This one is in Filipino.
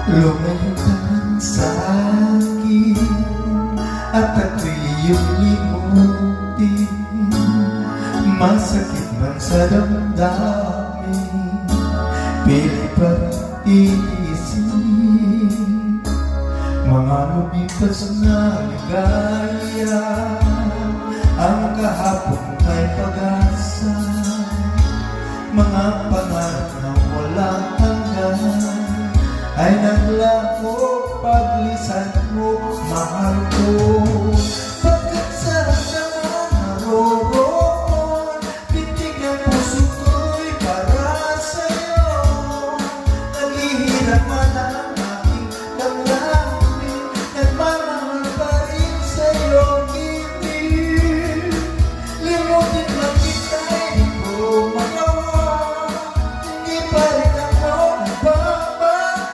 Lumayo ka man sa akin at ako'y iyong limutin. Masakit man sa damdamin, pilit pa tiisin. Mga lumipas na ligaya, ang kahapon ay pag-asa. Mga pangarap na walang hanggan ay naglaho paglisan mo, mahal ko.